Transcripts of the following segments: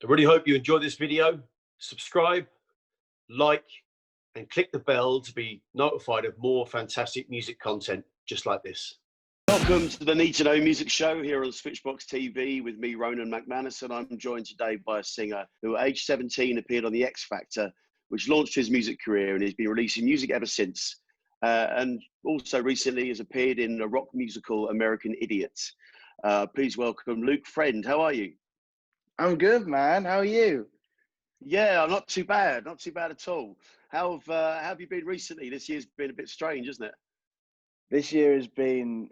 I really hope you enjoyed this video. Subscribe, like, and click the bell to be notified of more fantastic music content just like this. Welcome to the Need to Know Music Show here on Switchbox TV with me, Ronan McManus, and I'm joined today by a singer who at age 17 appeared on The X Factor, which launched his music career, and he's been releasing music ever since. And also recently has appeared in a rock musical, American Idiot. Please welcome Luke Friend. How are you? I'm good, man. How are you? Yeah, I'm not too bad. Not too bad at all. How have you been recently? This year's been a bit strange, isn't it? This year has been,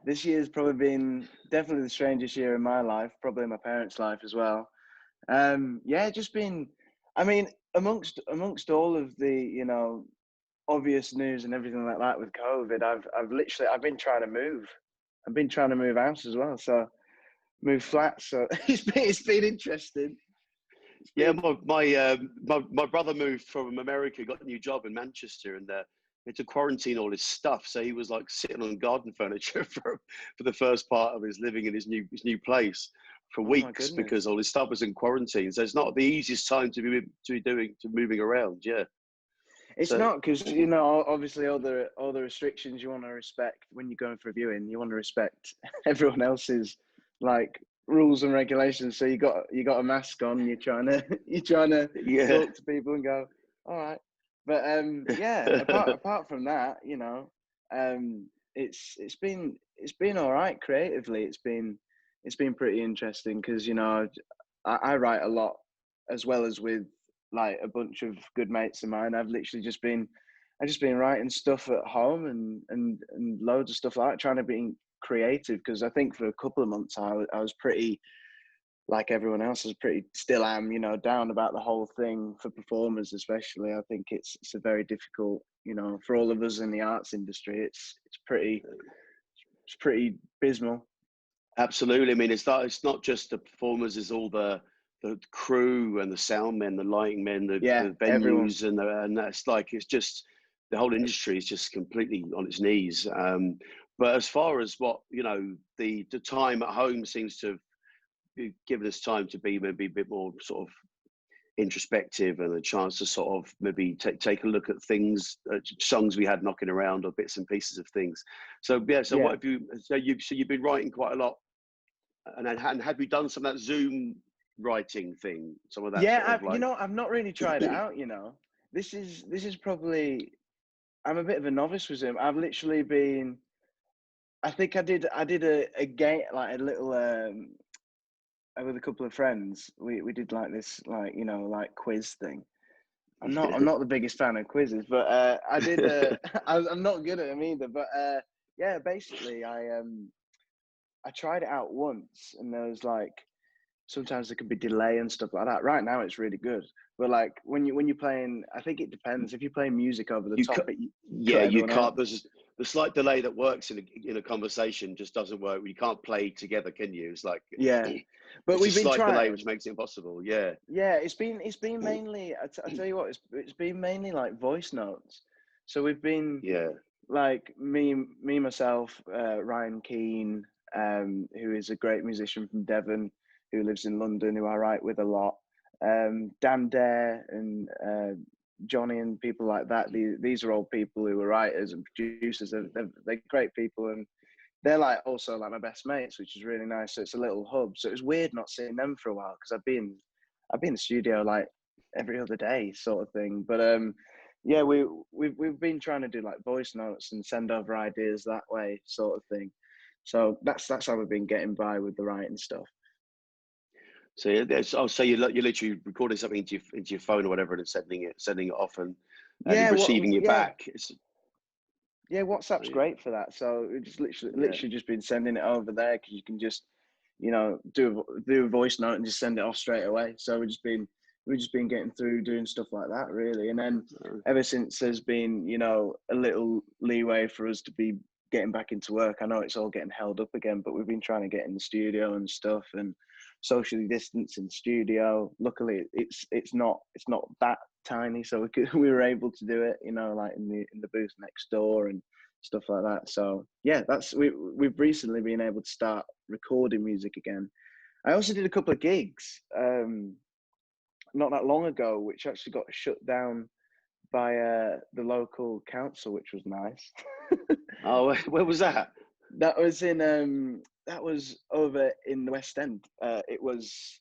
this year's probably been definitely the strangest year in my life, probably in my parents' life as well. Just been, I mean, amongst all of the, obvious news and everything like that with COVID, I've been trying to move. I've been trying to move house as well, so move flats. So it's been interesting. Yeah, my brother moved from America, got a new job in Manchester, and had to quarantine all his stuff. So he was like sitting on garden furniture for the first part of his living in his new place for weeks because all his stuff was in quarantine. So it's not the easiest time to be moving around. Yeah, it's not, because obviously all the restrictions you want to respect when you're going for a viewing. You want to respect everyone else's like rules and regulations. So you got a mask on. You're trying to talk to people and go, all right. But apart from that, it's been all right creatively. It's been pretty interesting because I write a lot as well as with like a bunch of good mates of mine. I've just been writing stuff at home and loads of stuff like that, trying to be creative, because I think for a couple of months I was pretty, like everyone else, still am, down about the whole thing. For performers especially, I think it's a very difficult, for all of us in the arts industry, it's pretty abysmal. Absolutely. I mean, it's not just the performers, it's all the crew and the sound men, the lighting men, the venues, and that's like, it's just, the whole industry is just completely on its knees. But as far as what, the time at home seems to have given us time to be maybe a bit more sort of introspective, and a chance to sort of maybe take a look at things, songs we had knocking around, or bits and pieces of things. So what have you? So you've been writing quite a lot, and have you done some of that Zoom writing thing? Some of that. Yeah, I've not really tried it out. This is probably, I'm a bit of a novice with Zoom. I've literally been, I think I did a game, like a little with a couple of friends. We did like this, like quiz thing. I'm not the biggest fan of quizzes, but I did. I'm not good at them either. But basically, I tried it out once, and there was like, sometimes there could be delay and stuff like that. Right now, it's really good. But like when you're playing, I think it depends. If you're playing music over the top, you can't. There's the slight delay that works in a conversation just doesn't work. You can't play together, can you? It's like but we've been slight trying. delay, which makes it impossible. Yeah. It's been mainly. I tell you what, it's been mainly like voice notes. So we've been like me myself, Ryan Keane, who is a great musician from Devon, who lives in London, who I write with a lot. Dan Dare and Johnny and people like that. These are all people who are writers and producers. They're great people, and they're like also like my best mates, which is really nice. So it's a little hub. So it was weird not seeing them for a while, because I've been in the studio like every other day, sort of thing. But we've been trying to do like voice notes and send over ideas that way, sort of thing. So that's how we've been getting by with the writing stuff. So you're literally recording something into your phone or whatever, and sending it off, and receiving it back. WhatsApp's great for that. So we just literally just been sending it over there, because you can just do a voice note and just send it off straight away. So we've just been getting through doing stuff like that, really. And then ever since there's been a little leeway for us to be getting back into work. I know it's all getting held up again, but we've been trying to get in the studio and stuff, and socially distance in the studio. Luckily, it's not that tiny, so we were able to do it, like in the booth next door and stuff like that. So yeah, we've recently been able to start recording music again. I also did a couple of gigs that long ago, which actually got shut down by the local council, which was nice. Oh, where was that? That was over in the West End. It was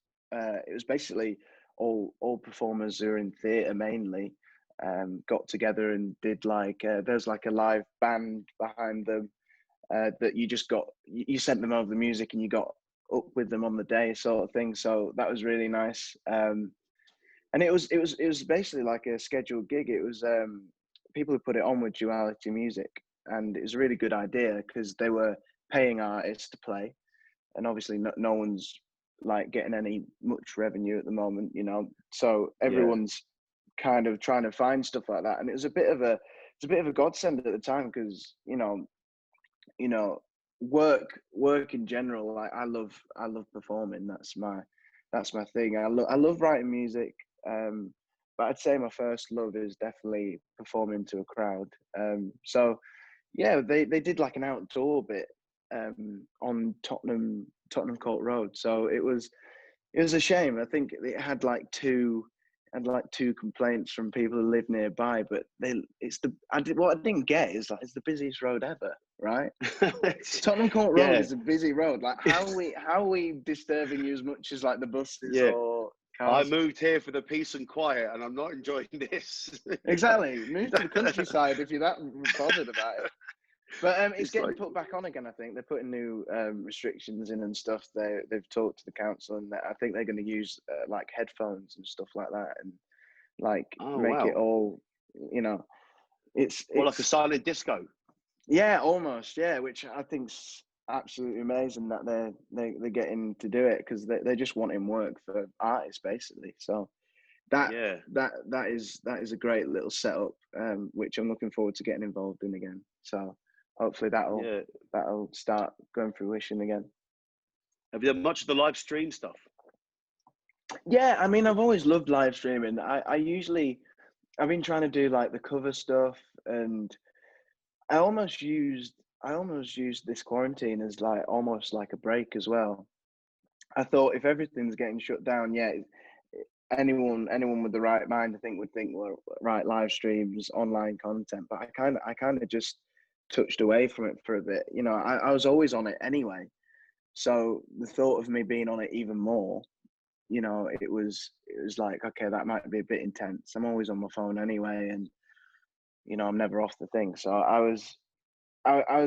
basically all performers who are in theatre mainly got together and did like there's like a live band behind them that you sent them over the music and you got up with them on the day, sort of thing. So that was really nice. And it was basically like a scheduled gig. It was people who put it on with Duality Music, and it was a really good idea because they were paying artists to play, and obviously no one's like getting any much revenue at the moment, you know. So everyone's kind of trying to find stuff like that, and it was a bit of a godsend at the time because you know work in general. Like I love performing. That's my thing. I love writing music. But I'd say my first love is definitely performing to a crowd. So yeah, they did like an outdoor bit on Tottenham Court Road. So it was a shame. I think it had like two complaints from people who live nearby, but what I didn't get is like it's the busiest road ever, right? Tottenham Court Road is a busy road. Like how are we disturbing you as much as like the buses or cars? I moved here for the peace and quiet, and I'm not enjoying this. Exactly. Move to the countryside if you're that bothered about it. But it's getting put back on again. I think they're putting new restrictions in and stuff. They've talked to the council, and I think they're going to use like headphones and stuff like that, and like make it all, you know, it's like a silent disco. Yeah, almost. Yeah, which I think's absolutely amazing that they're getting to do it because they're just wanting work for artists basically. So that is a great little setup, which I'm looking forward to getting involved in again. So hopefully that'll start going fruition again. Have you done much of the live stream stuff? Yeah, I mean, I've always loved live streaming. I've been trying to do like the cover stuff, and I almost used this quarantine as like almost like a break as well. I thought if everything's getting shut down, anyone with the right mind, I think, would think, well, right, live streams, online content. But I kind of just touched away from it for a bit. You know, I was always on it anyway. So the thought of me being on it even more, you know, it was like, okay, that might be a bit intense. I'm always on my phone anyway, and you know, I'm never off the thing. So I was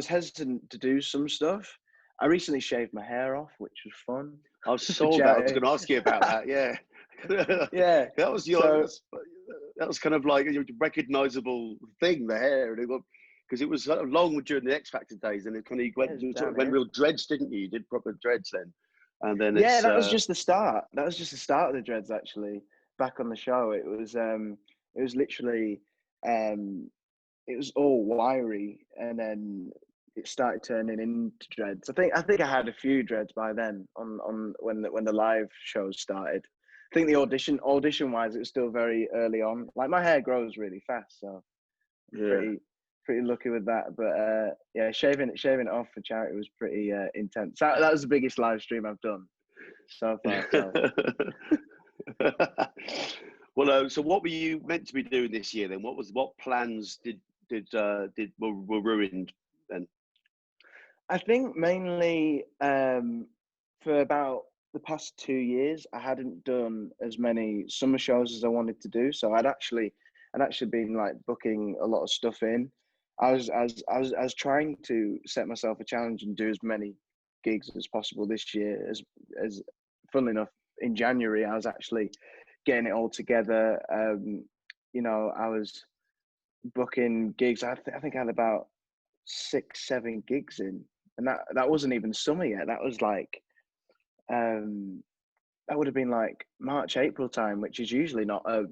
hesitant to do some stuff. I recently shaved my hair off, which was fun. I saw that. I was going to ask you about that. Yeah. Yeah. That was that was kind of like a recognizable thing, the hair. Because it was sort of long during the X Factor days, and it kind of went real dreads, didn't you? You did proper dreads then. And then that was just the start. That was just the start of the dreads, actually. Back on the show, it was literally it was all wiry, and then it started turning into dreads. I think I had a few dreads by then on when the live shows started. I think the audition wise, it was still very early on. Like my hair grows really fast, so pretty lucky with that. But shaving it off for charity was pretty intense. That was the biggest live stream I've done so far. So. Well, so what were you meant to be doing this year then? What plans were ruined then? I think mainly for about the past 2 years, I hadn't done as many summer shows as I wanted to do. So I'd actually been like booking a lot of stuff in. I was trying to set myself a challenge and do as many gigs as possible this year. As funnily enough, in January, I was actually getting it all together. You know, I was booking gigs. I think I had about 6-7 gigs in, and that wasn't even summer yet. That was like that would have been like March, April time, which is usually not a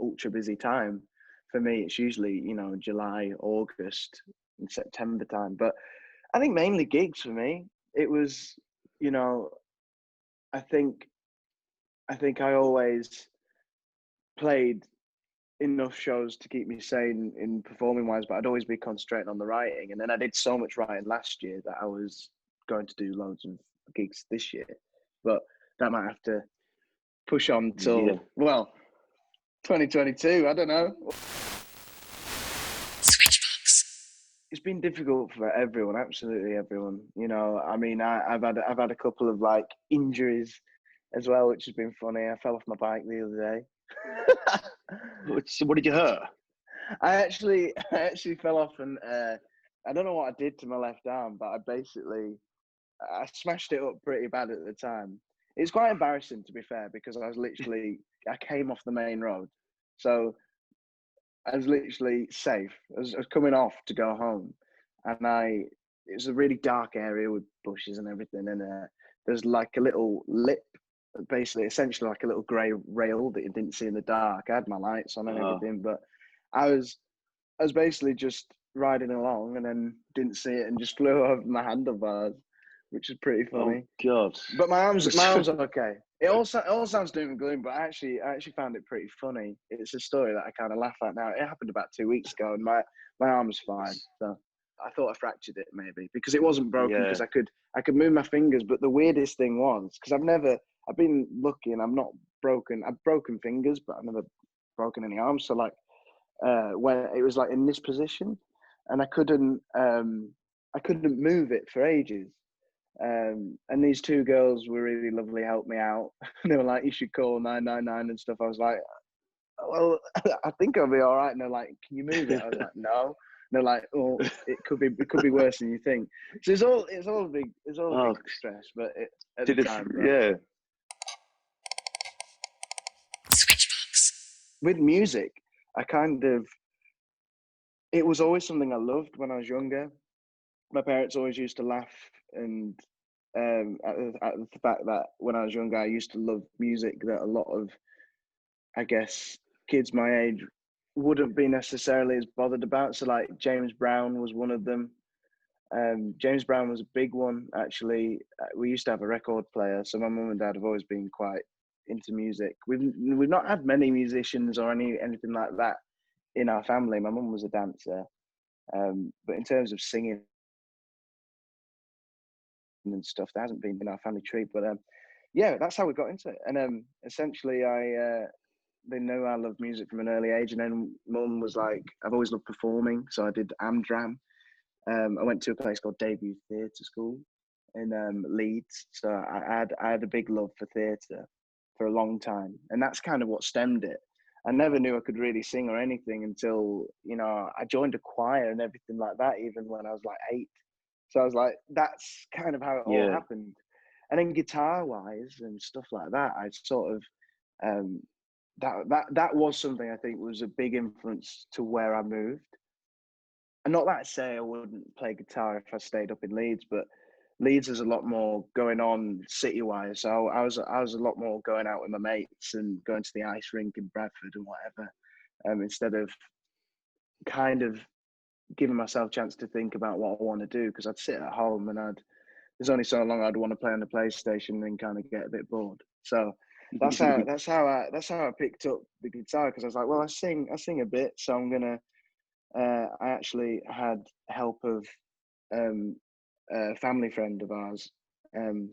ultra busy time for me. It's usually, you know, July, August, and September time. But I think mainly gigs for me. It was, you know, I think I always played enough shows to keep me sane in performing wise, but I'd always be concentrating on the writing. And then I did so much writing last year that I was going to do loads of gigs this year, but that might have to push on till, 2022, I don't know. It's been difficult for everyone, absolutely everyone. You know, I mean, I've had a couple of like injuries as well, which has been funny. I fell off my bike the other day. What did you hurt? I actually fell off, and I don't know what I did to my left arm, but I smashed it up pretty bad at the time. It's quite embarrassing, to be fair, because I came off the main road, so I was literally safe. I was coming off to go home, and it was a really dark area with bushes and everything, and there's like a little lip, essentially like a little grey rail that you didn't see in the dark. I had my lights on and everything, but I was basically just riding along and then didn't see it and just flew over my handlebars, which is pretty funny. Oh God! But my arms are okay. It all sounds doom and gloom, but I actually found it pretty funny. It's a story that I kind of laugh at now. It happened about 2 weeks ago, and my arm's fine. So I thought I fractured it maybe because it wasn't broken, because I could move my fingers. But the weirdest thing was, because I've been lucky and I've broken fingers, but I've never broken any arms. So like when it was like in this position, and I couldn't move it for ages. And these two girls were really lovely, helped me out. They were like, "You should call 999 and stuff." I was like, "Well, I think I'll be all right." And they're like, "Can you move it?" I was like, "No." And they're like, "Oh, it could be worse than you think." So it's all a big stress, but at the time, yeah. With music, it was always something I loved when I was younger. My parents always used to laugh and at the fact that when I was younger, I used to love music that a lot of, I guess, kids my age wouldn't be necessarily as bothered about. So like James Brown was one of them. James Brown was a big one, actually. We used to have a record player, so my mum and dad have always been quite into music. We've not had many musicians or anything like that in our family. My mum was a dancer, but in terms of singing and stuff, there hasn't been in our family tree. But yeah, that's how we got into it. And essentially, they knew I loved music from an early age. And then mum was like, I've always loved performing, so I did Amdram. I went to a place called Debut Theatre School in Leeds. So I had a big love for theatre for a long time, and that's kind of what stemmed it. I never knew I could really sing or anything until, you know, I joined a choir and everything like that, even when I was like 8. So I was like, that's kind of how it all happened. And then guitar-wise and stuff like that, I sort of that was something I think was a big influence to where I moved. And not that I say I wouldn't play guitar if I stayed up in Leeds, but Leeds has a lot more going on city-wise. So I was a lot more going out with my mates and going to the ice rink in Bradford and whatever, instead of kind of giving myself a chance to think about what I want to do, because I'd sit at home and there's only so long I'd want to play on the PlayStation and kind of get a bit bored. So that's how I picked up the guitar, because I was like, well, I sing a bit, so I'm gonna. I actually had help of a family friend of ours.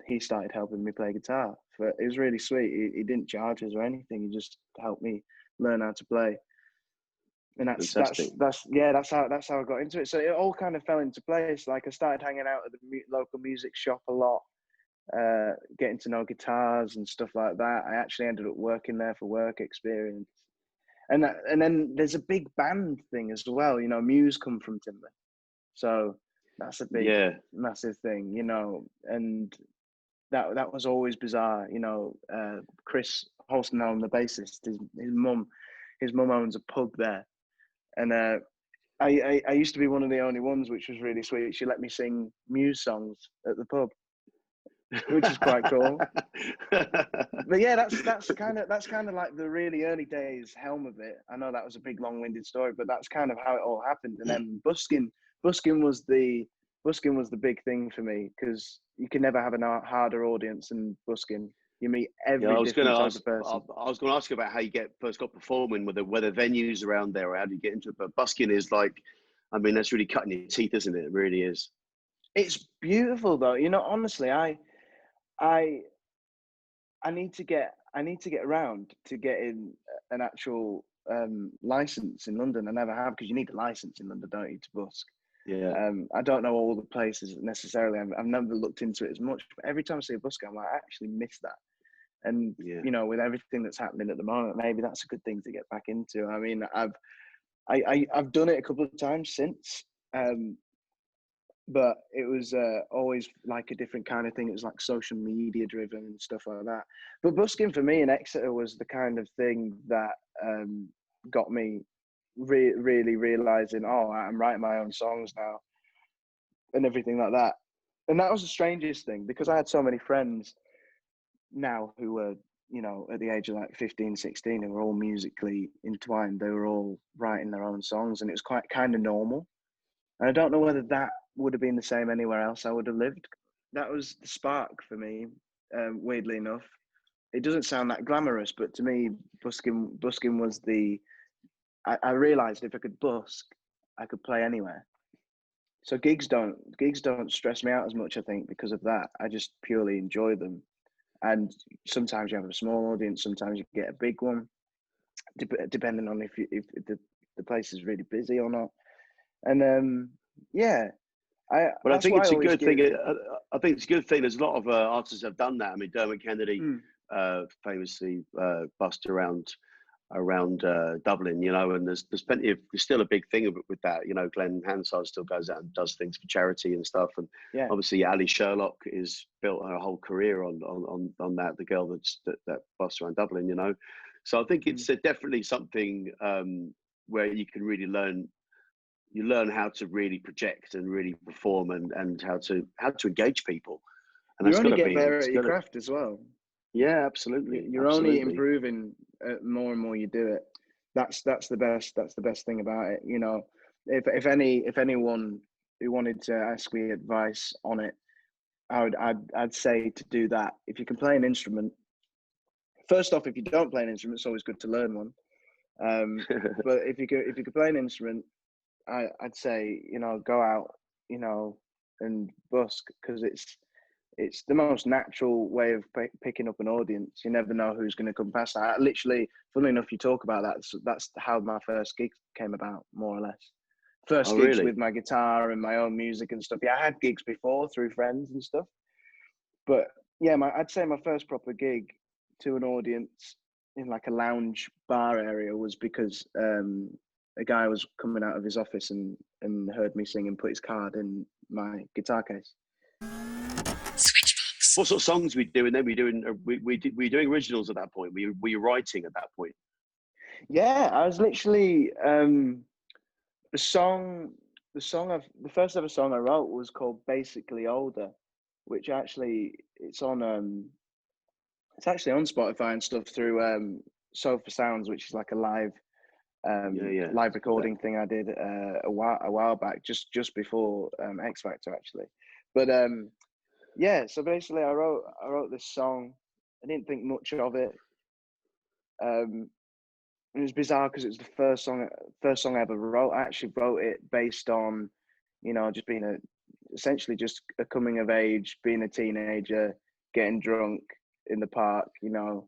He started helping me play guitar. It was really sweet. He didn't charge us or anything. He just helped me learn how to play. And that's how I got into it. So it all kind of fell into place. Like I started hanging out at the local music shop a lot, getting to know guitars and stuff like that. I actually ended up working there for work experience. And then there's a big band thing as well. You know, Muse come from Timber, so that's a big massive thing. You know, and that was always bizarre. You know, Chris Holstenholm, the bassist, his mum owns a pub there. And I used to be one of the only ones, which was really sweet. She let me sing Muse songs at the pub, which is quite cool. But yeah, that's kind of like the really early days helm of it. I know that was a big long-winded story, but that's kind of how it all happened. And then Busking was the big thing for me, because you can never have a harder audience than Busking. You meet every different type of person. I was going to ask you about how you first got performing, whether venues around there, or how do you get into it? But busking is like, I mean, that's really cutting your teeth, isn't it? It really is. It's beautiful, though. You know, honestly, I need to get I need to get around to getting an actual license in London. I never have, because you need a license in London, don't you, to busk? Yeah. I don't know all the places necessarily. I've never looked into it as much, but every time I see a busker, I'm like, I actually miss that. And you know, with everything that's happening at the moment, maybe that's a good thing to get back into. I mean, I've done it a couple of times since, but it was always like a different kind of thing. It was like social media driven and stuff like that. But busking for me in Exeter was the kind of thing that got me really realizing, oh, I'm writing my own songs now and everything like that. And that was the strangest thing, because I had so many friends now who were, you know, at the age of like 15, 16, and were all musically entwined. They were all writing their own songs, and it was quite kind of normal. And I don't know whether that would have been the same anywhere else I would have lived. That was the spark for me, weirdly enough. It doesn't sound that glamorous, but to me, busking was the... I realised if I could busk, I could play anywhere. So gigs don't stress me out as much, I think, because of that. I just purely enjoy them. And sometimes you have a small audience, sometimes you get a big one, depending on if the place is really busy or not. And yeah, Well, I think it's a good thing. I think it's a good thing. There's a lot of artists have done that. I mean, Dermot Kennedy famously busked around Dublin, you know, and there's plenty of... there's still a big thing with that, you know. Glenn Hansard still goes out and does things for charity and stuff, and obviously Ali Sherlock is built her whole career on that, the girl that busts around Dublin, you know. So I think it's definitely something where you can really learn how to really project and really perform, and how to engage people. And you only get better at your craft as well. Yeah, absolutely. You're only improving more and more you do it. That's the best thing about it. You know, if anyone who wanted to ask me advice on it, I'd say to do that. If you can play an instrument, first off, if you don't play an instrument, it's always good to learn one. But if you could play an instrument, I'd say, you know, go out, you know, and busk, because it's the most natural way of picking up an audience. You never know who's going to come past. I literally, funnily enough, you talk about that. So that's how my first gig came about, more or less. First gigs with my guitar and my own music and stuff. Yeah, I had gigs before through friends and stuff. But yeah, I'd say my first proper gig to an audience in like a lounge bar area was because a guy was coming out of his office and heard me sing and put his card in my guitar case. What sort of songs we do, and then we doing originals at that point? Were you writing at that point? Yeah, I was literally the first ever song I wrote was called "Basically Older," which actually it's actually on Spotify and stuff through Sofa Sounds, which is like a live live recording thing I did a while back, just before X Factor actually. But yeah, so basically I wrote this song. I didn't think much of it. It was bizarre because it was the first song I ever wrote. I actually wrote it based on, you know, just being essentially just a coming of age, being a teenager, getting drunk in the park, you know,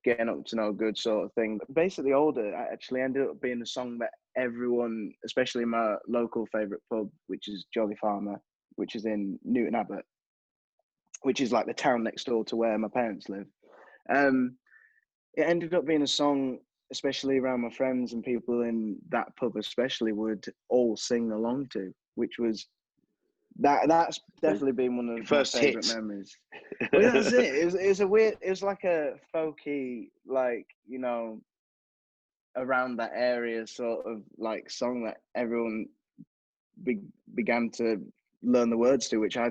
getting up to no good sort of thing. But basically Older actually ended up being a song that everyone, especially my local favourite pub, which is Jolly Farmer, which is in Newton Abbot, which is like the town next door to where my parents live. It ended up being a song, especially around my friends and people in that pub especially, would all sing along to, which was... that's definitely been one of the first favourite memories. Well, that's it. It was like a folky, like, you know, around that area sort of like song that everyone began to learn the words to, which I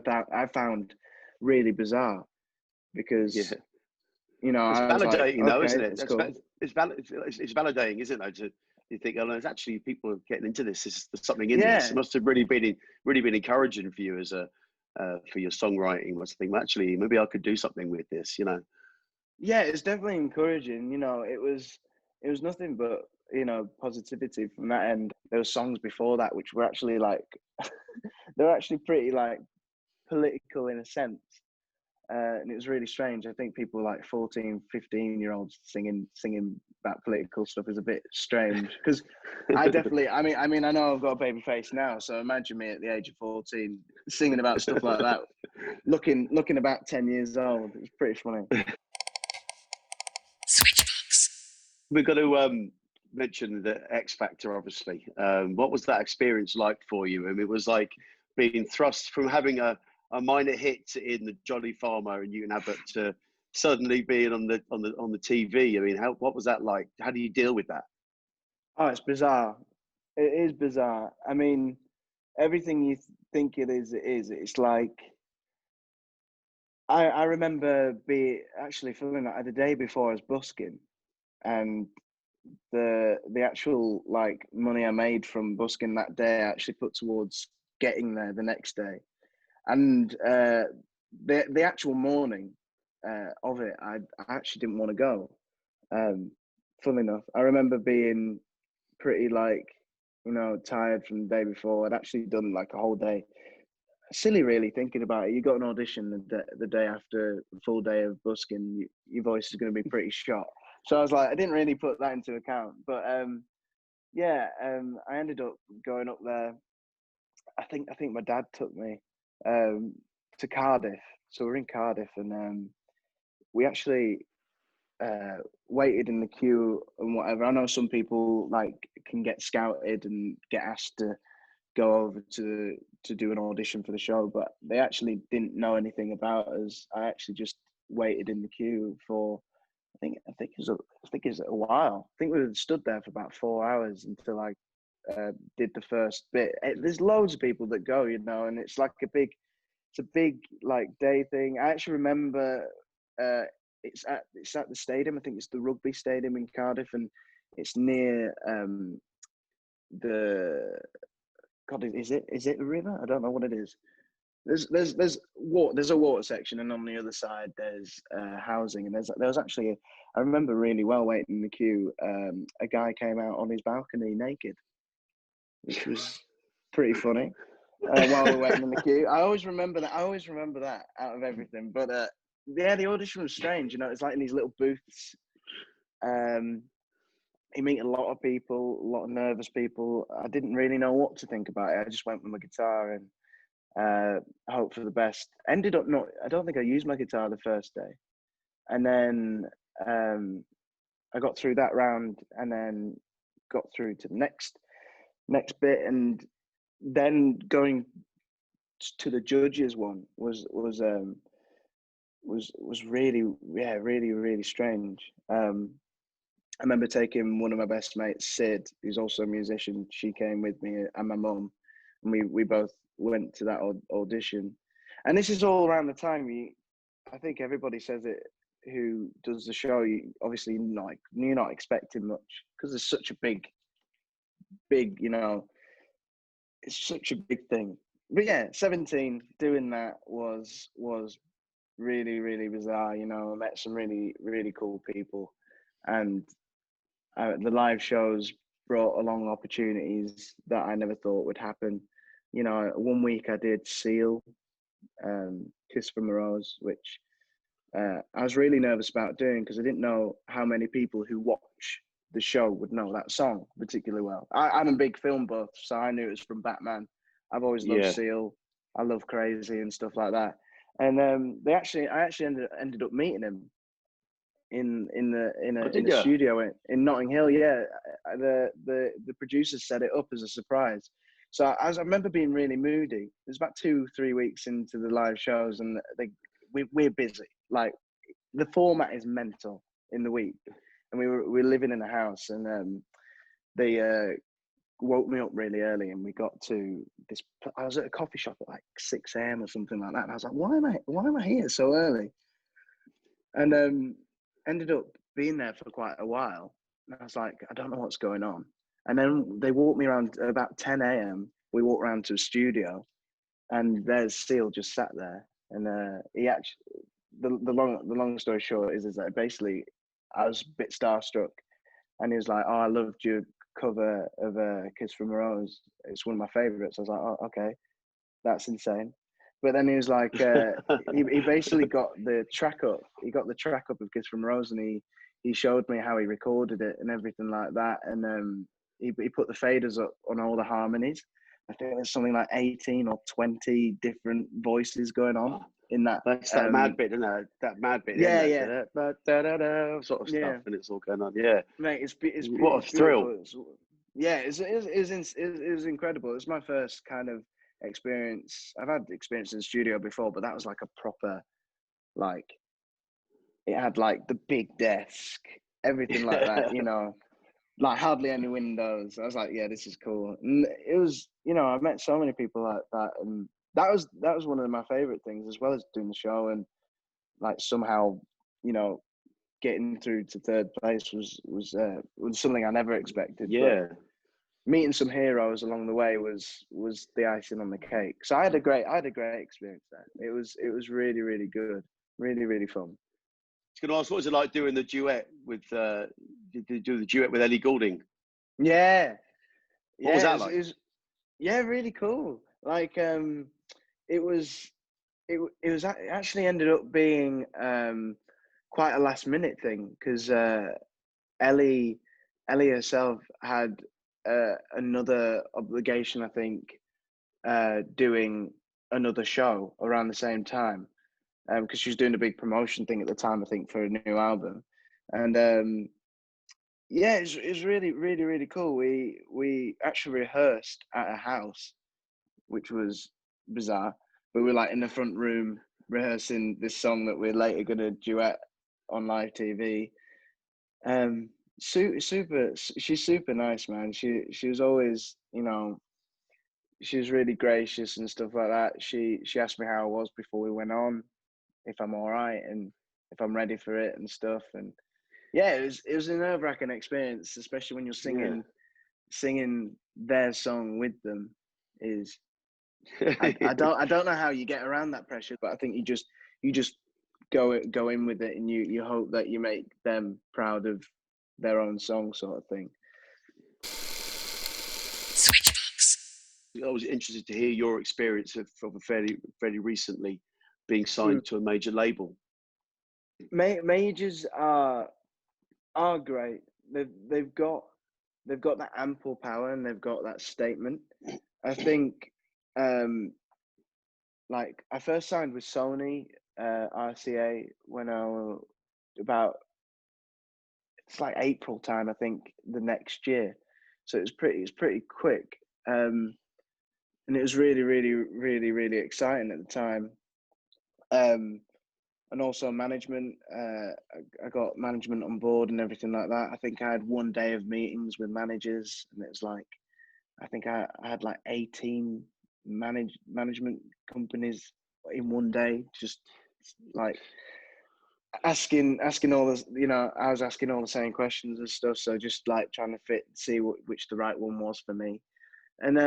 found really bizarre, because you know, it's validating, though, isn't it? Cool. It's validating, isn't it? You think, oh, there's actually people getting into this. There's something in this. It must have really been encouraging for you as for your songwriting. Must think, well, actually, maybe I could do something with this, you know. Yeah, it's definitely encouraging. You know, it was nothing but, you know, positivity from that end. There were songs before that which were actually like they're actually pretty like political in a sense. and it was really strange. I think people like 14, 15-year-olds singing about political stuff is a bit strange, because I definitely, I mean, I know I've got a baby face now, so imagine me at the age of 14 singing about stuff like that, looking about 10 years old. It's pretty funny. We've got to mention the X Factor, obviously. What was that experience like for you? I mean, it was like being thrust from having a minor hit in the Jolly Farmer and Newton Abbott to suddenly being on the TV. I mean, what was that like? How do you deal with that? Oh, it's bizarre. It is bizarre. I mean, everything you think it is, it is. It's like, I remember actually feeling like the day before I was busking, and the actual like money I made from busking that day I actually put towards getting there the next day, and the actual morning of it, I actually didn't want to go. Funnily enough, I remember being pretty like, tired from the day before. I'd actually done like a whole day. Silly, really, thinking about it. You got an audition the day after a full day of busking. Your voice is going to be pretty shot. So I was like, I didn't really put that into account. But I ended up going up there. I think my dad took me to Cardiff. So we're in Cardiff, and we actually waited in the queue and whatever. I know some people like can get scouted and get asked to go over to do an audition for the show, but they actually didn't know anything about us. I actually just waited in the queue for I think it was a while. I think we stood there for about 4 hours until I did the first bit. There's loads of people that go, and it's like a big like day thing. I actually remember it's at the stadium. I think it's the rugby stadium in Cardiff, and it's near the God. Is it a river? I don't know what it is. There's a water section, and on the other side there's housing, and there was actually I remember really well waiting in the queue. A guy came out on his balcony naked, which was pretty funny. While we were waiting in the queue, I always remember that out of everything. But the audition was strange. It's like in these little booths. You meet a lot of people, a lot of nervous people. I didn't really know what to think about it. I just went with my guitar and hope for the best. Ended up not. I don't think I used my guitar the first day, and then I got through that round, and then got through to the next bit, and then going to the judges one was really, really strange. I remember taking one of my best mates, Sid, who's also a musician. She came with me, and my mum, and we both went to that audition. And this is all around the time I think everybody says it who does the show. Obviously you're not expecting much because there's such a big, it's such a big thing. But yeah, 17 doing that was really, really bizarre. I met some really, really cool people, and the live shows brought along opportunities that I never thought would happen. 1 week I did Seal, Kiss from a Rose, which I was really nervous about doing because I didn't know how many people who watch the show would know that song particularly well. I'm a big film buff, so I knew it was from Batman. I've always loved Seal. I love Crazy and stuff like that. And I actually ended up meeting him in a studio in Notting Hill. Yeah, the producers set it up as a surprise. So I remember being really moody. It was about 2-3 weeks into the live shows, and we're busy. Like the format is mental in the week, and we were living in a house, and they woke me up really early, and we got to this. I was at a coffee shop at like 6 a.m. or something like that, and I was like, why am I here so early? And ended up being there for quite a while. And I was like, I don't know what's going on. And then they walked me around at about 10 a.m. We walked around to a studio, and there's Seal just sat there. And he actually, the long story short is that basically I was a bit starstruck, and he was like, "Oh, I loved your cover of Kiss from a Rose. It's one of my favorites." I was like, "Oh, okay, that's insane." But then he was like, he basically got the track up. He got the track up of Kiss from a Rose, and he showed me how he recorded it and everything like that. And he put the faders up on all the harmonies. I think there's something like 18 or 20 different voices going on in that. That's that mad bit, isn't it? That mad bit. Yeah, yeah. Sort of stuff, and it's all going on. Yeah, mate, it's what a thrill. It was incredible. It was my first kind of experience. I've had experience in the studio before, but that was like a proper, like, it had like the big desk, everything like that, you know, like hardly any windows. I was like, yeah, this is cool. And it was, you know, I met so many people like that, and that was one of my favorite things, as well as doing the show, and like somehow, you know, getting through to third place was something I never expected. Yeah. But meeting some heroes along the way was the icing on the cake. So I had a great experience there. It was really, really good, really, really fun. I was going to ask, what was it like doing the duet with do the duet with Ellie Goulding? Yeah, what was that like? It was really cool. Like it actually ended up being quite a last minute thing, because Ellie herself had another obligation, I think, doing another show around the same time, because she was doing a big promotion thing at the time, I think, for a new album. And yeah, it's really, really, really cool. We actually rehearsed at a house, which was bizarre, but we were like in the front room rehearsing this song that we're later going to duet on live TV. She's super nice, man. She was always, you know, she was really gracious and stuff like that. She asked me how I was before we went on, if I'm all right and if I'm ready for it and stuff. And yeah, it was a nerve-wracking experience, especially when you're singing their song with them. I don't know how you get around that pressure, but I think you just go in with it, and you hope that you make them proud of their own song, sort of thing. I was interested to hear your experience of fairly recently being signed to a major label. Majors are great. They've got that ample power, and they've got that statement. I think, like, I first signed with Sony RCA when I was it's like April time, I think, the next year. So it's pretty quick. And it was really, really, really, really exciting at the time. And also management, I got management on board and everything like that. I think I had one day of meetings with managers, and it was like, I think I had like 18 management companies in one day, just like asking all the, you know, I was asking all the same questions and stuff. So just like trying to see which the right one was for me. And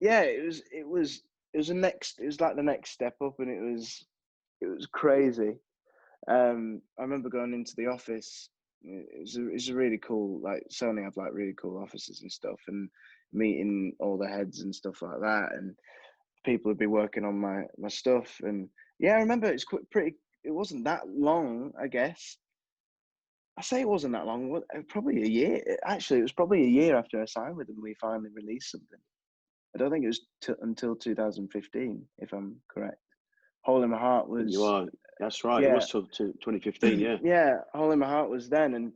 yeah, it was like the next step up, and it was crazy. I remember going into the office. It's a really cool, like, Sony have like really cool offices and stuff, and meeting all the heads and stuff like that, and people would be working on my stuff. And yeah, I remember it wasn't that long, I guess. I say it wasn't that long, probably a year. Actually, it was probably a year after I signed with them, we finally released something. I don't think it was until 2015, if I'm correct. Hole in My Heart was... You are. That's right. Yeah. It was till 2015, yeah. Yeah, Hole in My Heart was then,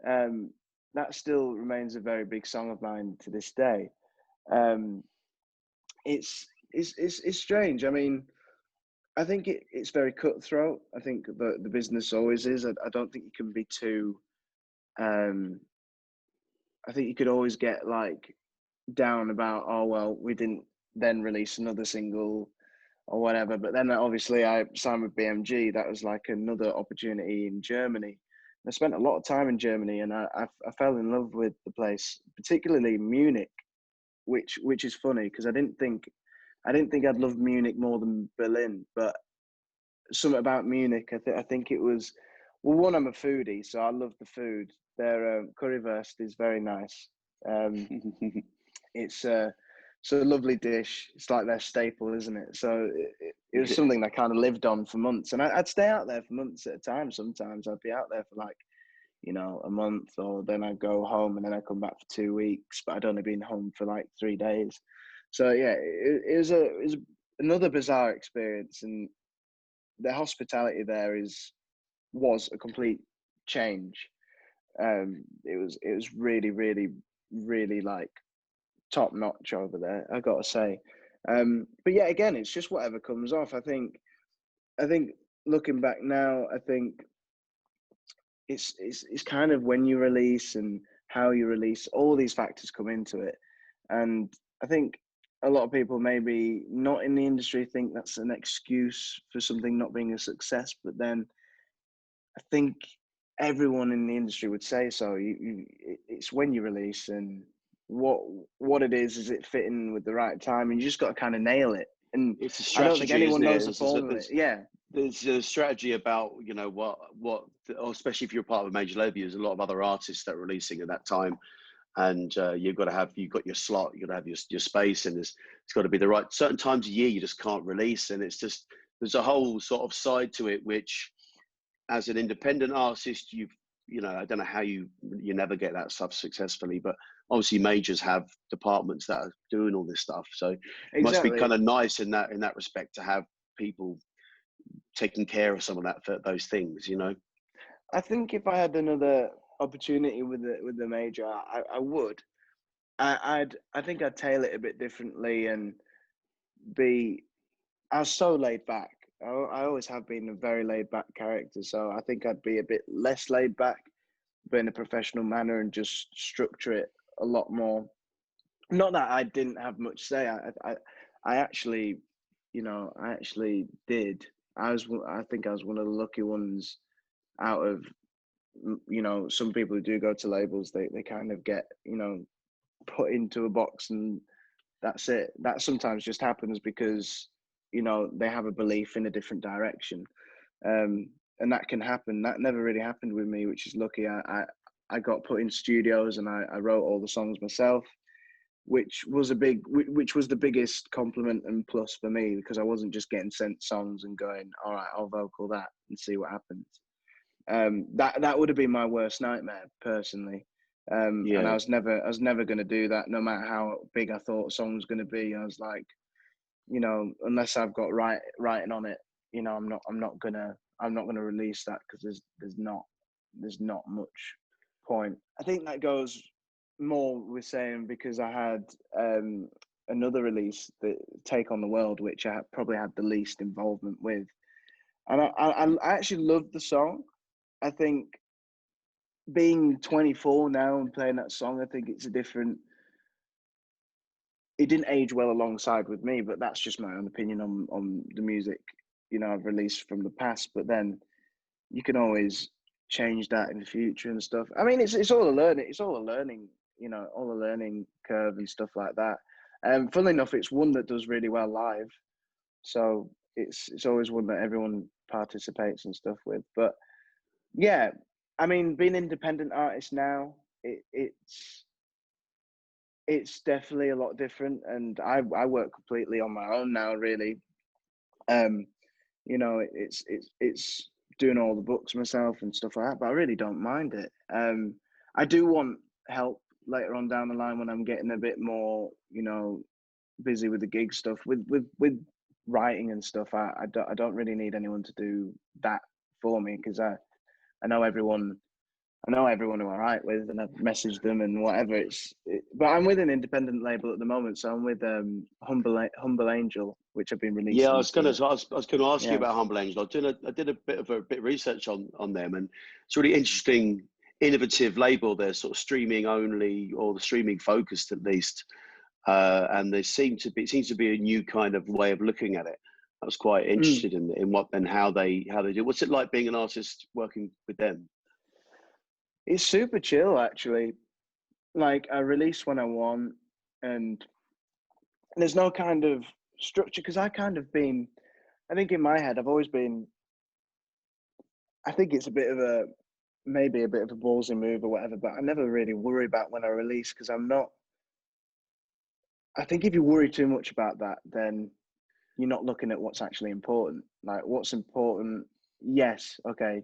and that still remains a very big song of mine to this day. It's strange. I mean, I think it's very cutthroat. I think the business always is. I don't think you can be too... I think you could always get like down about, oh well, we didn't then release another single or whatever. But then obviously I signed with BMG. That was like another opportunity in Germany. I spent a lot of time in Germany, and I fell in love with the place, particularly Munich, which is funny because I didn't think I'd love Munich more than Berlin, but something about Munich, I think it was, well, one, I'm a foodie, so I love the food. Their currywurst is very nice. It's it's a lovely dish. It's like their staple, isn't it? So it was something I kind of lived on for months, and I'd stay out there for months at a time. Sometimes I'd be out there for like, a month, or then I'd go home and then I'd come back for 2 weeks, but I'd only been home for like 3 days. So yeah, it was another bizarre experience, and the hospitality there was a complete change. It was really, really, really like top notch over there, I gotta say. But yeah, again, it's just whatever comes off. I think looking back now, I think it's kind of when you release and how you release, all these factors come into it. And I think a lot of people maybe not in the industry think that's an excuse for something not being a success, but then I think everyone in the industry would say so. It's when you release and what it is it fitting with the right time, and you just got to kind of nail it. And it's a strategy, I don't think anyone knows the There's, formula. Yeah, there's a strategy about what, especially if you're part of a major label. There's a lot of other artists that are releasing at that time, and you've got your slot, you've got to have your space, and it's got to be the right certain times of year. You just can't release, and it's just there's a whole sort of side to it which, as an independent artist, I don't know how you navigate that stuff successfully, but obviously majors have departments that are doing all this stuff. So it must be kind of nice in that respect to have people taking care of some of those things, I think if I had another opportunity with the major, I would. I think I'd tailor it a bit differently and I was so laid back. I always have been a very laid back character, so I think I'd be a bit less laid back, but in a professional manner, and just structure it a lot more. Not that I didn't have much say. I actually, I actually did. I think I was one of the lucky ones out of, some people who do go to labels. They kind of get, put into a box and that's it. That sometimes just happens because they have a belief in a different direction, and that can happen. That never really happened with me, which is lucky. I got put in studios and I wrote all the songs myself, which was the biggest compliment and plus for me, because I wasn't just getting sent songs and going, all right, I'll vocal that and see what happens. That would have been my worst nightmare personally. And I was never going to do that, no matter how big I thought a song was going to be. I was like, unless I've got writing on it, I'm not gonna release that, because there's not much point. I think that goes more with saying, because I had another release, the Take on the World, which I probably had the least involvement with, and I actually loved the song. I think being 24 now and playing that song, I think it's it didn't age well alongside with me, but that's just my own opinion on the music, I've released from the past. But then you can always change that in the future and stuff. I mean, it's all a learning, all a learning curve and stuff like that. Funnily enough, it's one that does really well live, so it's always one that everyone participates and stuff with. But yeah, I mean, being an independent artist now, it's definitely a lot different, and I work completely on my own now, really. It's doing all the books myself and stuff like that, but I really don't mind it. I do want help later on down the line when I'm getting a bit more, busy with the gig stuff, with writing and stuff. I don't really need anyone to do that for me, because I know everyone who I write with, and I've messaged them and whatever. But I'm with an independent label at the moment, so I'm with Humble Angel, which I've been releasing. Yeah, I was going to ask you about Humble Angel. I did a bit of research on them, and it's a really interesting, innovative label. They're sort of streaming only, or the streaming focused at least, and it seems to be a new kind of way of looking at it. I was quite interested in what and how they do. What's it like being an artist working with them? It's super chill, actually. Like, I release when I want, and there's no kind of structure, because I think in my head, I've always been, I think it's maybe a bit of a ballsy move or whatever, but I never really worry about when I release, because I'm not I think if you worry too much about that, then you're not looking at what's actually important. Like what's important, yes, okay,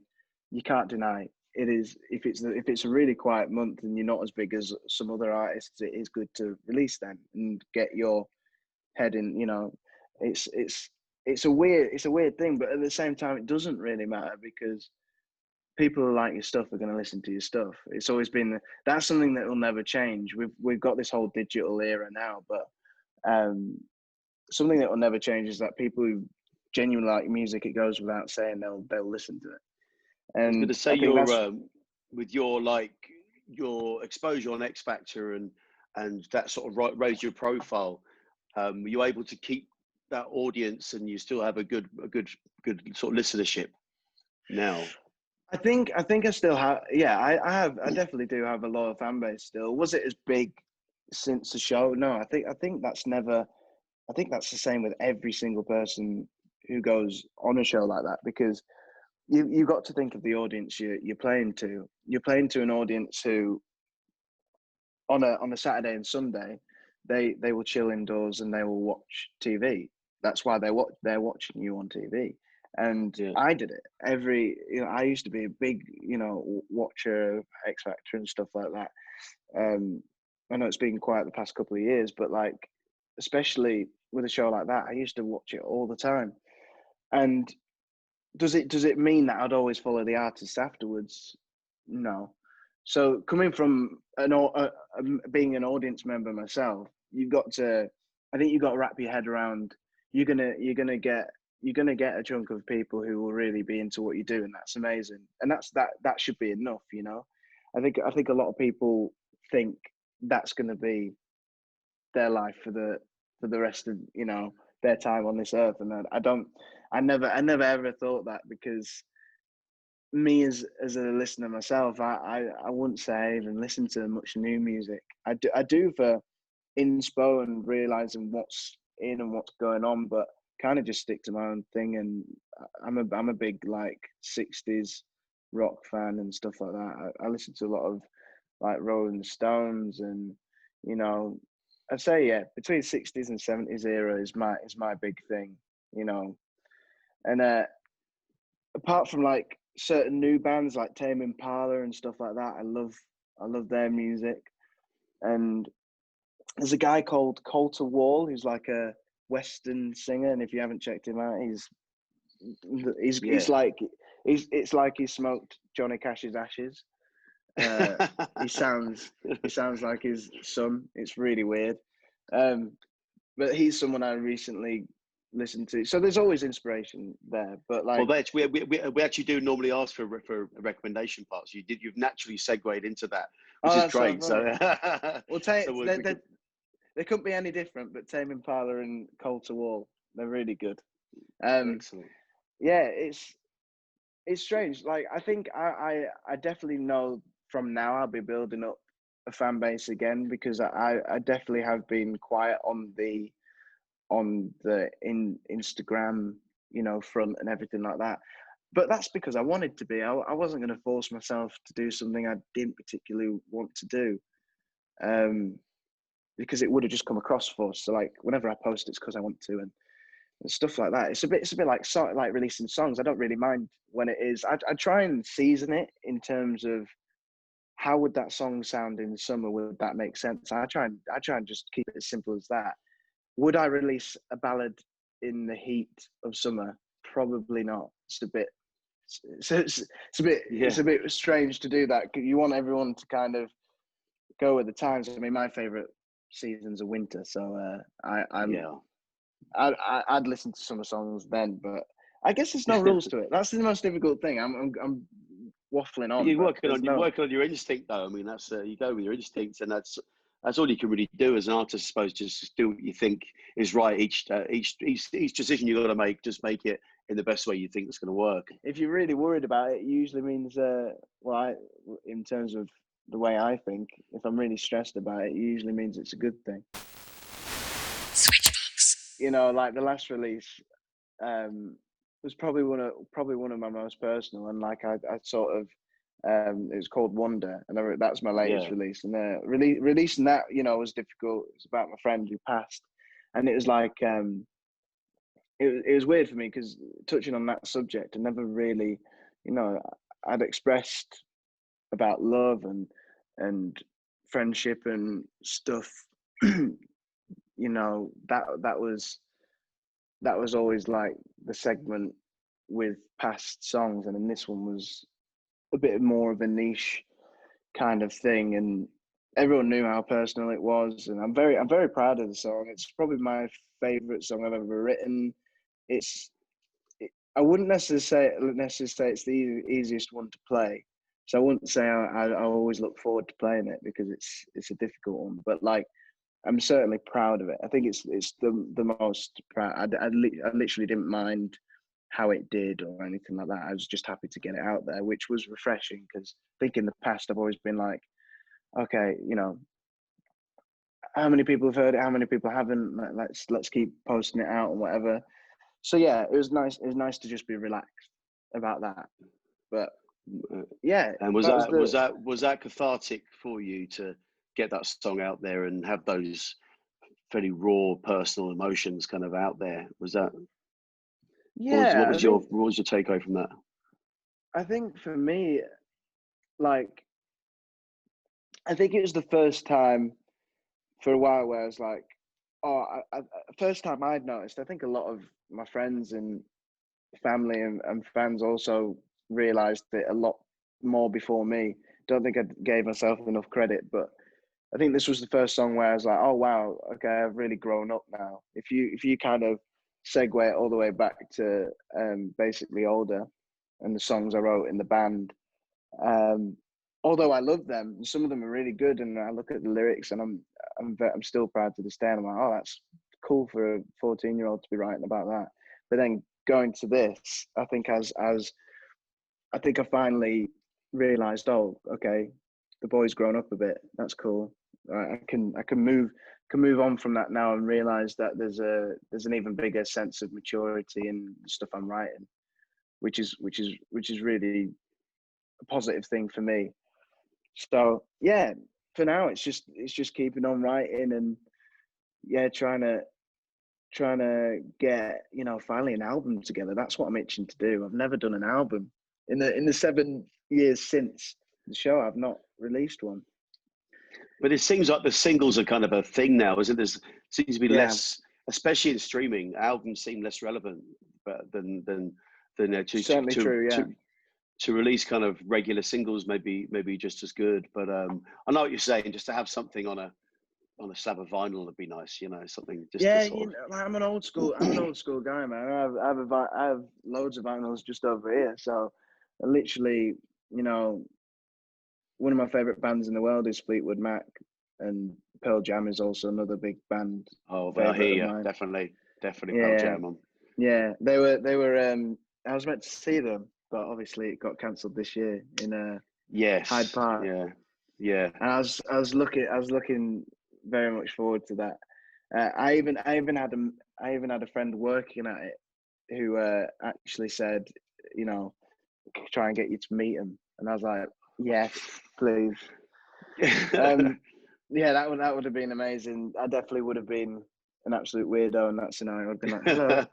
you can't deny it is. If it's a really quiet month and you're not as big as some other artists, it is good to release them and get your head in. You know, it's a weird thing, but at the same time, it doesn't really matter because people who like your stuff are going to listen to your stuff. It's always been that's something that will never change. We've got this whole digital era now, but something that will never change is that people who genuinely like music, it goes without saying they'll listen to it. And I was going to say with your exposure on X Factor and that sort of raised your profile. Were you able to keep that audience and you still have a good sort of listenership now? I think I still have. Yeah, I definitely do have a loyal fan base still. Was it as big since the show? No, I think that's never. I think that's the same with every single person who goes on a show like that, because you've got to think of the audience you're playing to. You're playing to an audience who, on a Saturday and Sunday, they will chill indoors and they will watch TV. That's why they're watching you on TV. And yeah. I did it I used to be a big, watcher of X Factor and stuff like that. I know it's been quiet the past couple of years, but like, especially with a show like that, I used to watch it all the time. And does it mean that I'd always follow the artist afterwards? No. So coming from being an audience member myself, I think you've got to wrap your head around, you're gonna get a chunk of people who will really be into what you do, and that's amazing. And that should be enough, I think a lot of people think that's going to be their life for the rest of their time on this earth, and I never ever thought that, because me as a listener myself, I wouldn't say I even listen to much new music. I do for inspo and realizing what's in and what's going on, but kind of just stick to my own thing. And I'm a big like 60s rock fan and stuff like that. I listen to a lot of like Rolling Stones, and I'd say between 60s and 70s era is my big thing, and apart from like certain new bands like Tame Impala and stuff like that, I love their music. And there's a guy called Colter Wall who's like a Western singer, and if you haven't checked him out, it's like he smoked Johnny Cash's ashes. He sounds like his son. It's really weird, but he's someone I recently listened to. So there's always inspiration there. But like, well, we actually do normally ask for a recommendation part. So you've naturally segued into that, which is great. So, well, they couldn't be any different. But Tame Impala and Colter Wall, they're really good. Excellent. Yeah, it's strange. Like, I think I definitely know from now I'll be building up a fan base again, because I definitely have been quiet on the Instagram, front and everything like that. But that's because I wanted to be. I wasn't going to force myself to do something I didn't particularly want to do, because it would have just come across forced. So like, whenever I post, it's because I want to, and stuff like that. It's a bit like releasing songs. I don't really mind when it is. I try and season it in terms of how would that song sound in summer? Would that make sense? I try and just keep it as simple as that. Would I release a ballad in the heat of summer? Probably not. It's a bit strange to do that. You want everyone to kind of go with the times. I mean, my favorite seasons are winter, so I'd listen to summer songs then. But I guess there's no rules to it. That's the most difficult thing. I'm waffling on. You're working on your instinct, though. I mean, that's you go with your instincts, and that's all you can really do as an artist, I suppose. Just do what you think is right. Each decision you got to make, just make it in the best way you think it's going to work. If you're really worried about it, it usually means, in terms of the way I think, if I'm really stressed about it, it usually means it's a good thing. Switchbox. Like the last release was probably one of my most personal, and like I sort of It was called Wonder, and that's my latest release. And releasing that, you know, was difficult. It's about my friend who passed, and it was like it was weird for me because touching on that subject, I never really, you know, I'd expressed about love and friendship and stuff. You know, that was always like the segment with past songs, and then this one was a bit more of a niche kind of thing, and everyone knew how personal it was, and I'm very proud of the song. It's probably my favorite song I've ever written. I wouldn't necessarily say it's the easiest one to play, so I wouldn't say I always look forward to playing it because it's a difficult one, but like I'm certainly proud of it. I think it's the most proud. I literally didn't mind how it did or anything like that. I was just happy to get it out there, which was refreshing because I think in the past I've always been like, okay, you know, how many people have heard it? How many people haven't? Let's keep posting it out and whatever. So yeah, it was nice. It was nice to just be relaxed about that. But yeah, and was that cathartic for you to get that song out there and have those fairly raw personal emotions kind of out there? Was that? Yeah. What was your takeaway from that? I think for me, like, I think it was the first time for a while where I was like, oh, first time I'd noticed. I think a lot of my friends and family and fans also realized it a lot more before me. Don't think I gave myself enough credit, but I think this was the first song where I was like, oh wow, okay, I've really grown up now. If you kind of segue it all the way back to basically older and the songs I wrote in the band, although I love them, some of them are really good, and I look at the lyrics and I'm still proud to this day. And I'm like, oh, that's cool for a 14-year-old to be writing about that. But then going to this, I think as I think I finally realized, oh, okay, the boy's grown up a bit. That's cool. I can move on from that now and realize that there's an even bigger sense of maturity in the stuff I'm writing, which is really a positive thing for me. So yeah, for now it's just keeping on writing and yeah, trying to get, you know, finally an album together. That's what I'm itching to do. I've never done an album in the 7 years since the show. I've not released one. But it seems like the singles are kind of a thing now, isn't there? Seems to be less, especially in streaming. Albums seem less relevant, but than to release kind of regular singles, maybe just as good. But I know what you're saying. Just to have something on a slab of vinyl would be nice, you know, something. Just you know, I'm an old school guy, man. I have loads of vinyls just over here. So, literally, you know, one of my favorite bands in the world is Fleetwood Mac, and Pearl Jam is also another big band. Oh, well, I hear you. Definitely Pearl Jam. Yeah, they were. I was meant to see them, but obviously it got cancelled this year in Hyde Park. Yeah. And I was looking very much forward to that. I even had a friend working at it who actually said, you know, try and get you to meet him, and I was like, yes, please. Yeah, that would have been amazing. I definitely would have been an absolute weirdo in that scenario. I'd been like, hello.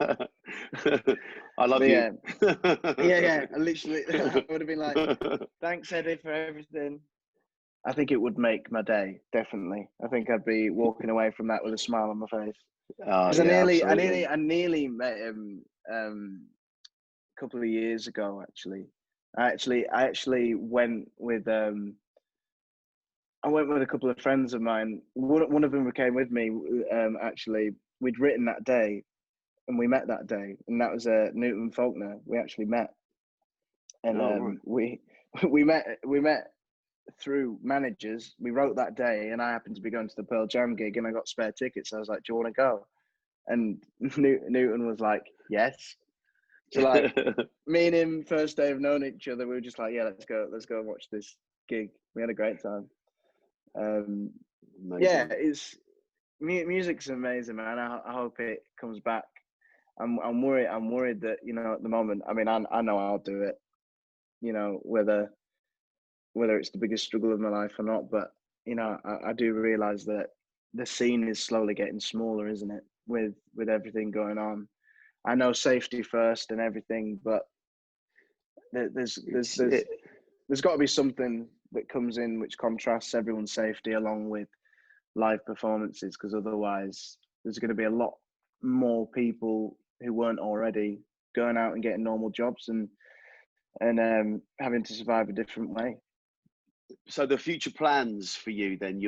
I love you. Yeah. Literally, I would have been like, thanks, Eddie, for everything. I think it would make my day, definitely. I think I'd be walking away from that with a smile on my face. Because I nearly met him a couple of years ago. I actually went with a couple of friends of mine. One of them came with me. Actually, we'd written that day, and we met that day, and that was Newton Faulkner. We actually met, and we met through managers. We wrote that day, and I happened to be going to the Pearl Jam gig, and I got spare tickets. So I was like, "Do you want to go?" And Newton was like, "Yes." So like, me and him, first day of knowing each other, we were just like, "Yeah, let's go and watch this gig." We had a great time. Yeah, it's music's amazing, man. I hope it comes back. I'm worried that, you know, at the moment, I mean, I know I'll do it, you know, whether whether it's the biggest struggle of my life or not, but you know, I do realize that the scene is slowly getting smaller, isn't it? With everything going on. I know safety first and everything, but there's got to be something that comes in which contrasts everyone's safety along with live performances, because otherwise there's going to be a lot more people who weren't already going out and getting normal jobs and having to survive a different way. So the future plans for you then,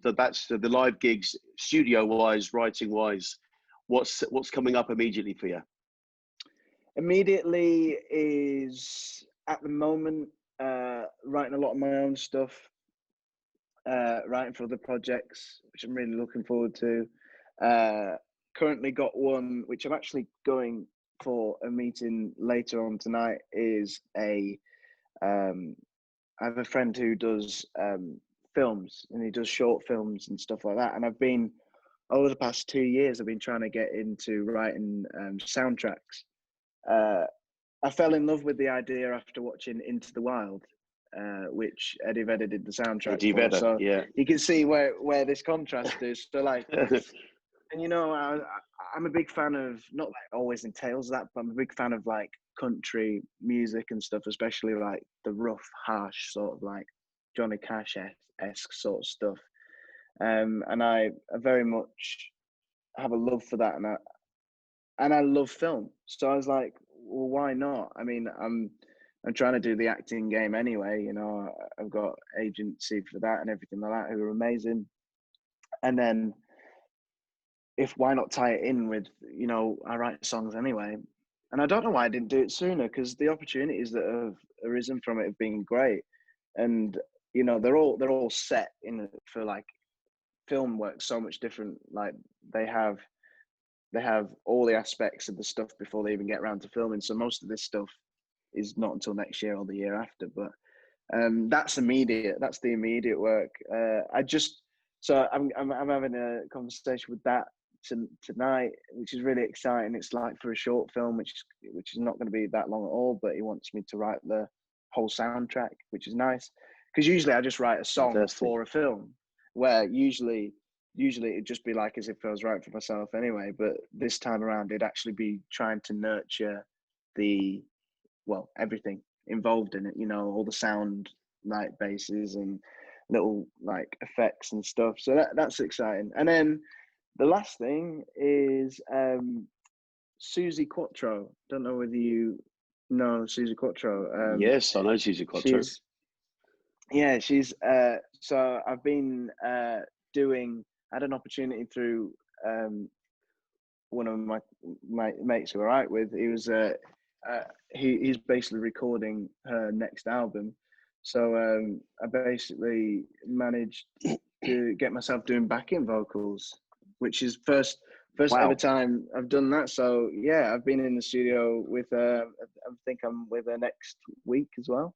that's the live gigs, studio wise, writing wise, what's coming up immediately for you? Immediately is, at the moment, writing a lot of my own stuff, writing for other projects, which I'm really looking forward to. Currently got one, which I'm actually going for a meeting later on tonight, is I have a friend who does films, and he does short films and stuff like that. And I've been, over the past 2 years, I've been trying to get into writing soundtracks. I fell in love with the idea after watching Into the Wild, which Eddie Vedder did the soundtrack Eddie for. Vedder, so yeah. You can see where this contrast is. So like, and you know, I'm a big fan of, not like always entails that, but I'm a big fan of like country music and stuff, especially like the rough, harsh sort of like Johnny Cash-esque sort of stuff. And I very much have a love for that, and I love film. So I was like, well, why not? I mean, I'm trying to do the acting game anyway. You know, I've got agency for that and everything like that, who are amazing. And then, why not tie it in with, you know, I write songs anyway. And I don't know why I didn't do it sooner, because the opportunities that have arisen from it have been great. And, you know, they're all set in for like, film works so much different. Like they have all the aspects of the stuff before they even get around to filming. So most of this stuff is not until next year or the year after. But that's immediate. That's the immediate work. So I'm having a conversation with that tonight, which is really exciting. It's like for a short film, which is not going to be that long at all. But he wants me to write the whole soundtrack, which is nice, because usually I just write a song for a film, where usually it'd just be like as if I was writing for myself anyway. But this time around, it'd actually be trying to nurture everything involved in it, you know, all the sound, like basses and little like effects and stuff. So that's exciting. And then the last thing is Suzi Quatro. Don't know whether you know Suzi Quatro. Yes, I know Suzi Quatro. She's so I've been I had an opportunity through one of my mates who I write with. He was he's basically recording her next album. So I basically managed to get myself doing backing vocals, which is first ever time I've done that. So yeah, I've been in the studio with I think I'm with her next week as well.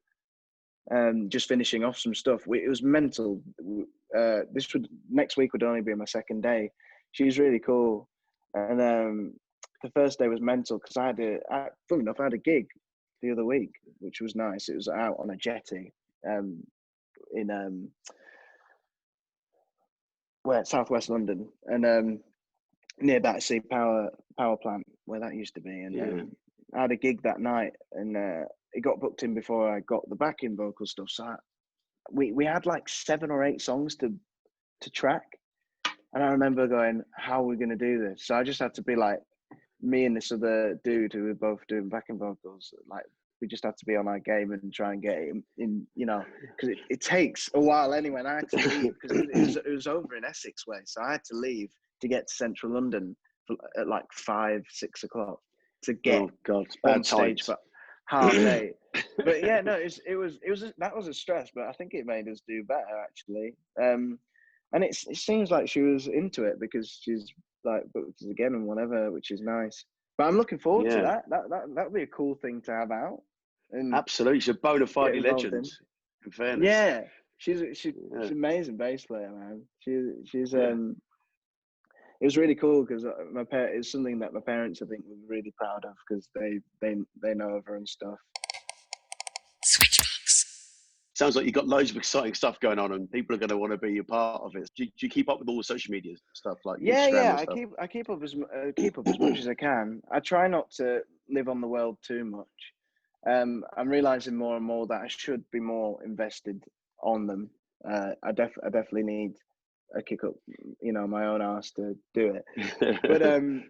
Just finishing off some stuff. It was mental. Next week would only be my second day. She's really cool, and the first day was mental because I had a gig the other week, which was nice. It was out on a jetty in southwest London, and near Battersea power plant where that used to be. And I had a gig that night, and it got booked in before I got the backing vocal stuff. So we had like 7 or 8 songs to track, and I remember going, "How are we going to do this?" So I just had to be like, me and this other dude who were both doing backing vocals, like we just had to be on our game and try and get it in, you know, because it takes a while anyway. And I had to leave because it was over in Essex way, so I had to leave to get to central London at like 5-6 o'clock to get on stage for 8:30. But yeah, no, that was a stress, but I think it made us do better actually. And it seems like she was into it because she's like booked us again and whatever, which is nice. But I'm looking forward to that. That would be a cool thing to have out. And absolutely, she's a bona fide legend. In fairness, yeah, she's amazing bass player, man. She's It was really cool because it's something that my parents, I think, were really proud of because they know of her and stuff. Sounds like you've got loads of exciting stuff going on, and people are going to want to be a part of it. Do you keep up with all the social media stuff like Instagram and stuff? I keep up as much as I can. I try not to live on the world too much. I'm realizing more and more that I should be more invested on them. I definitely need a kick up, my own arse to do it. But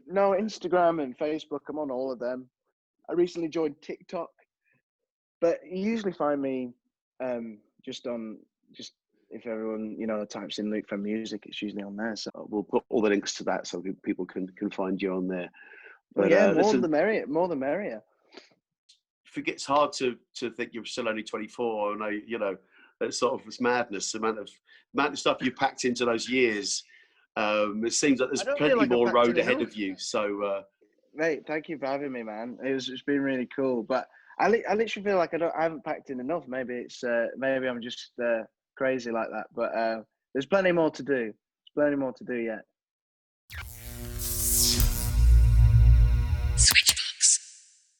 no, Instagram and Facebook, I'm on all of them. I recently joined TikTok, but you usually find me just if everyone types in Luke from Music, it's usually on there. So we'll put all the links to that so people can find you on there. But yeah, more the merrier. More the merrier. I think it's hard to think you're still only 24. I know, it's sort of madness. The amount of stuff you packed into those years. It seems like there's plenty more road ahead of you. So, mate, thank you for having me, man. It's been really cool. But I literally feel like I haven't packed in enough. Maybe it's maybe I'm just crazy like that. But there's plenty more to do. There's plenty more to do yet.